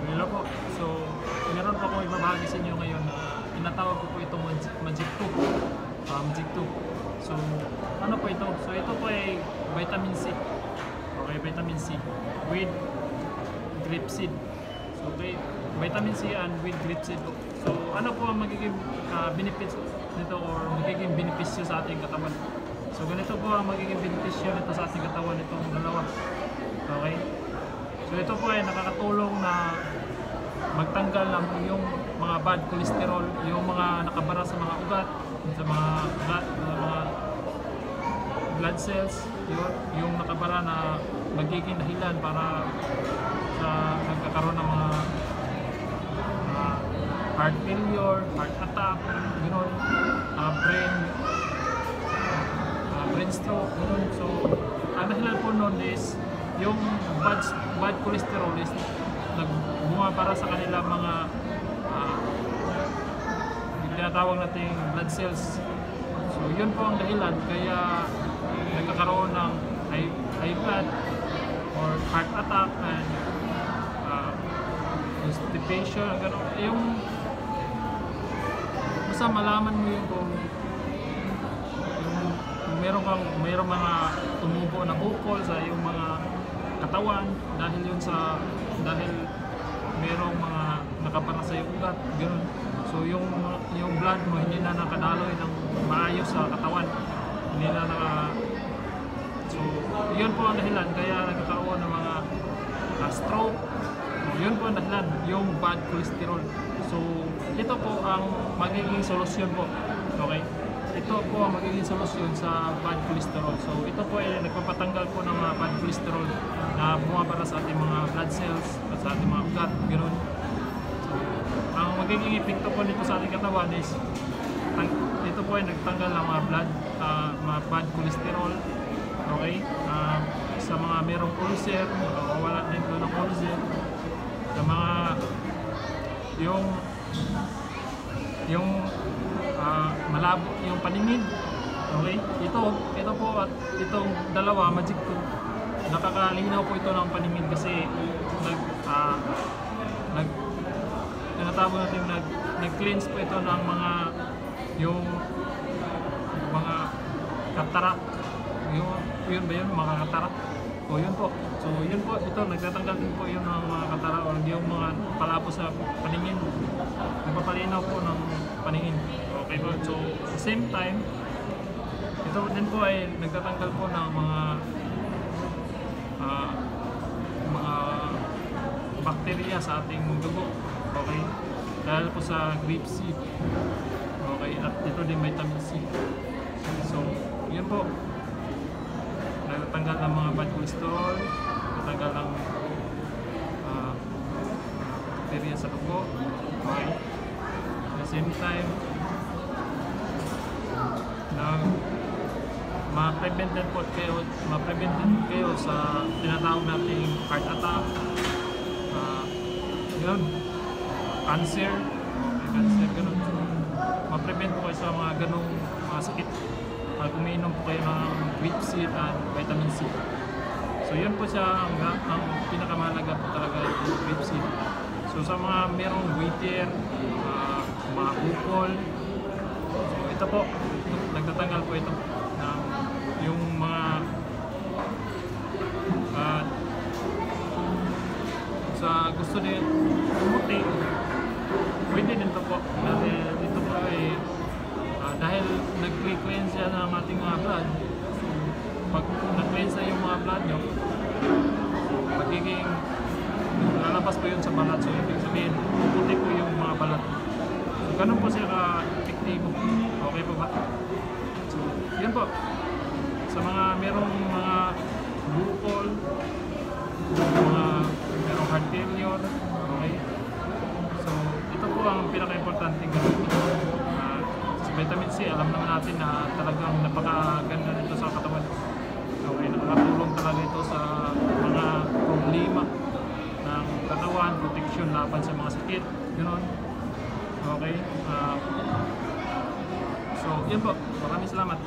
Hello po. So, meron po akong ibabahagi sa inyo ngayon. Tinatawag ko po itong Magic 2. Magic 2. So, ano po ito? So, ito po ay vitamin C. Okay, vitamin C with grapeseed. So, okay, vitamin C and with grapeseed po. So, ano po ang magiging benefits nito or magiging benepisyo sa ating katawan? So, ganito po ang magiging benepisyo nito sa ating katawan, itong dalawa. Okay? So, ito po ay nakakatulong na magtanggal ng yung mga bad cholesterol, yung mga nakabara sa mga ugat, sa mga blood cells, yung nakabara na magiging dahilan para sa nagkakaroon ng mga heart failure, heart attack, gano'n, brain stroke, gano'n. So, ang dahilan po nun is yung bad cholesterol is nagbunga para sa kanila mga tinatawag nating blood cells. So yun po ang dahilan kaya nagkakaroon ng high blood or heart attack and constipation, gano'n. Yung basta malaman mo yung kung mayroong mga tumubo na bukol sa yung mga katawan dahil mayroong mga nakapara sa yung ugat, gano'n. So yung blood mo hindi na nakadaloy ng maayos sa katawan, hindi na so yun po ang dahilan kaya nagkakaroon ng mga stroke. So, yun po ang dahilan, yung bad cholesterol. So ito po ang magiging solusyon po. Okay, ito po ang magiging solusyon sa bad cholesterol. So ito po ay nagpapatanggal po ng mga bad cholesterol na bumabara sa ating mga blood cells at sa ating mga ugat, gano'n. So ang magiging epekto po nito sa ating katawan is ito po ay nagtanggal ng mga mga bad cholesterol. Okay, sa mga merong ulcer, wala din po ng ulcer. Sa mga yung malabo yung paningin. Okay, ito po at itong dalawa, Magic 2, nakakalinaw po ito ng paningin kasi tinatawag natin nag-cleanse po ito ng yung mga katarak. Yun ba yun, mga katarak? O yun po. So yun po, ito nagtatanggal din po yun ng mga katarak o yung mga palabo sa paningin. Nagpapalinaw po ng paningin. Okay po. So sa same time, ito din po ay nagtatanggal po ng mga bakterya sa ating dugo. Okay? Dahil po sa grapeseed. Okay? At ito din vitamin C. So yun po. Nagtatanggal ng mga bad cholesterol, nagtatanggal ng bakterya sa dugo. Okay? At the same time, ma-prevent kayo sa tinatawag nating heart attack, cancer, gano'n. Ma-prevent po kayo sa mga ganong mga sakit pag umiinom po kayo ng grapeseed and vitamin C. So yun po siya ang pinakamahalaga po talaga yung grapeseed. So sa mga merong goiter, mga bukol, so ito po, nagtatanggal po ito ng yung mga sa gusto din pumuti, pwede din ito po dahil ito po ay dahil nag-cleanse siya ng ating mga blood. So pag nag-cleanse yung mga blood nyo, magiging lalabas po yun sa balat. So ibig sabihin, puputi po yung mga balat. So ganun po siya ka-epektibo. Okay po ba? So yun po, sa mga merong mga bukol, mga merong heart failure, okay? So ito po ang pinaka-importanting gamitin. Sa vitamin C, alam naman natin na talagang napakaganda nito sa katawan. Okay, nakakatulong talaga ito sa mga problema ng katawan, protection laban sa mga sakit, gano'n. Okay, so yun po, maraming salamat.